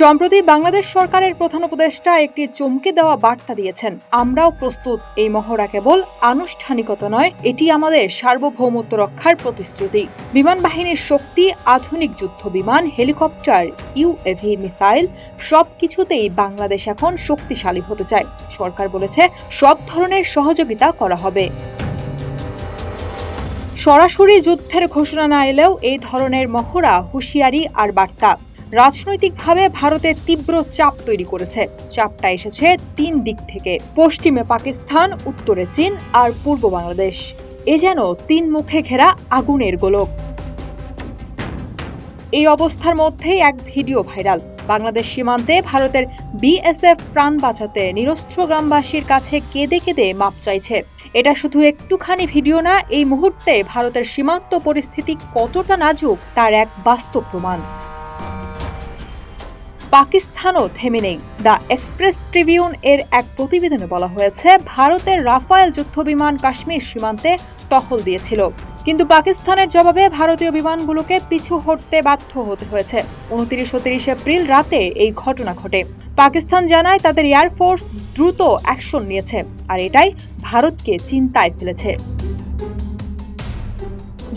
সম্প্রতি বাংলাদেশ সরকারের প্রধান উপদেষ্টা একটি চমকে দেওয়া বার্তা দিয়েছেন। আমরাও প্রস্তুত। এই মহড়া কেবল আনুষ্ঠানিকতা নয়, এটি আমাদের সার্বভৌমত্ব রক্ষার প্রতিশ্রুতি। বিমান বাহিনীর শক্তি, আধুনিক যুদ্ধ বিমান, হেলিকপ্টার, ইউএভি, মিসাইল সবকিছুতেই বাংলাদেশ এখন শক্তিশালী হতে চায়। সরকার বলেছে সব ধরনের সহযোগিতা করা হবে। সরাসরি যুদ্ধের ঘোষণা না এলেও এই ধরনের মহড়া হুঁশিয়ারি আর বার্তা। রাজনৈতিকভাবে ভারতের তীব্র চাপ তৈরি করেছে। চাপটা এসেছে তিন দিক থেকে: পশ্চিমে পাকিস্তান, উত্তরে চীন আর পূর্ব বাংলাদেশ। এ যেন তিন মুখে ঘেরা আগুনের গোলক। এই অবস্থার মধ্যেই এক ভিডিও ভাইরাল। বাংলাদেশ সীমান্তে ভারতের বিএসএফ প্রাণ বাঁচাতে নিরস্ত্র গ্রামবাসীর কাছে কেঁদে কেঁদে মাপ চাইছে। এটা শুধু একটুখানি ভিডিও না, এই মুহূর্তে ভারতের সীমান্ত পরিস্থিতি কতটা নাজুক তার এক বাস্তব প্রমাণ। পাকিস্তানও থেমে নেই। দ্য এক্সপ্রেস ট্রিবিউন এর এক প্রতিবেদনে বলা হয়েছে, ভারতের রাফায়েল যুদ্ধবিমান কাশ্মীর সীমান্তে টহল দিয়েছিল, কিন্তু পাকিস্তানের জবাবে ভারতীয় বিমানগুলোকে পিছু হটতে বাধ্য হতে হয়েছে। 29 ও 30 এপ্রিল রাতে এই ঘটনা ঘটে। পাকিস্তান জানায় তাদের এয়ারফোর্স দ্রুত অ্যাকশন নিয়েছে, আর এটাই ভারতকে চিন্তায় ফেলেছে।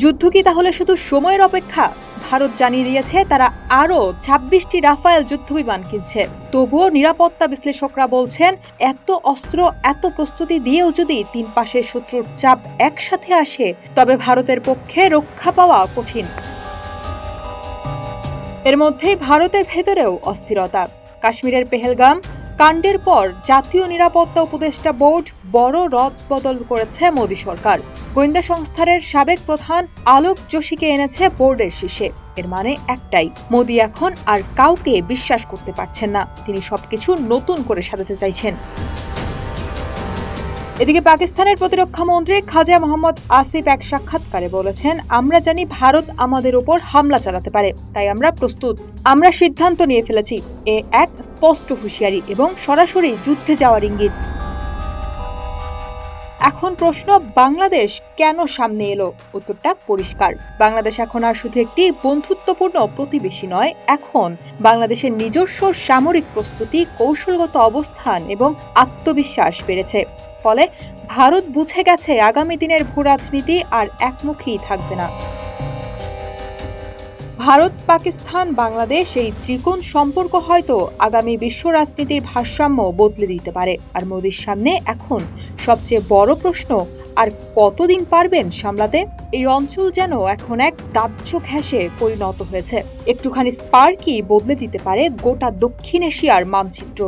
যুদ্ধ কি তাহলে শুধু সময়ের অপেক্ষা? ভারত জানিয়ে দিয়েছে তারা আরও 26টি রাফায়েল যুদ্ধবিমান কিনছে। তবুও নিরাপত্তা বিশ্লেষকরা বলছেন, এত অস্ত্র, এত প্রস্তুতি দিয়েও যদি তিন পাশের শত্রুর চাপ একসাথে আসে, তবে ভারতের পক্ষে রক্ষা পাওয়া কঠিন। এর মধ্যেই ভারতের ভেতরেও অস্থিরতা। কাশ্মীরের পেহেলগাম কাণ্ডের পর জাতীয় নিরাপত্তা উপদেষ্টা বোর্ড বড় রদবদল করেছে মোদী সরকার। গোয়েন্দা সংস্থার সাবেক প্রধান আলোক যোশীকে এনেছে বোর্ডের শীর্ষে। এর মানে একটাই, মোদী এখন আর কাউকে বিশ্বাস করতে পারছেন না। তিনি সবকিছু নতুন করে সাজাতে চাইছেন। এদিকে পাকিস্তানের প্রতিরক্ষা মন্ত্রী খাজা মোহাম্মদ আসিফ এক সাক্ষাৎকারে বলেছেন, আমরা জানি ভারত আমাদের উপর হামলা চালাতে পারে, তাই আমরা প্রস্তুত। আমরা সিদ্ধান্ত নিয়ে ফেলেছি। এ এক স্পষ্ট হুঁশিয়ারি এবং সরাসরি যুদ্ধে যাওয়ার ইঙ্গিত। এখন প্রশ্ন, বাংলাদেশ কেন সামনে এলো? উত্তরটা পরিষ্কার। বাংলাদেশ এখন আর শুধু একটি বন্ধুত্বপূর্ণ প্রতিবেশী নয়, এখন বাংলাদেশের নিজস্ব সামরিক প্রস্তুতি, কৌশলগত অবস্থান এবং আত্মবিশ্বাস বেড়েছে। ফলে ভারত বুঝে গেছে আগামী দিনের ভূ রাজনীতি আর একমুখী থাকবে না। ভারত, পাকিস্তান, বাংলাদেশ এই ত্রিকোণ সম্পর্ক হয়তো আগামী বিশ্ব রাজনীতির ভারসাম্য বদলে দিতে পারে। আর মোদীর সামনে এখন সবচেয়ে বড় প্রশ্ন, আর কতদিন পারবেন সামলাতে? এই অঞ্চল যেন এখন এক দাহ্য ঘ্যাসে পরিণত হয়েছে। একটুখানি স্পার্কই বদলে দিতে পারে গোটা দক্ষিণ এশিয়ার মানচিত্র।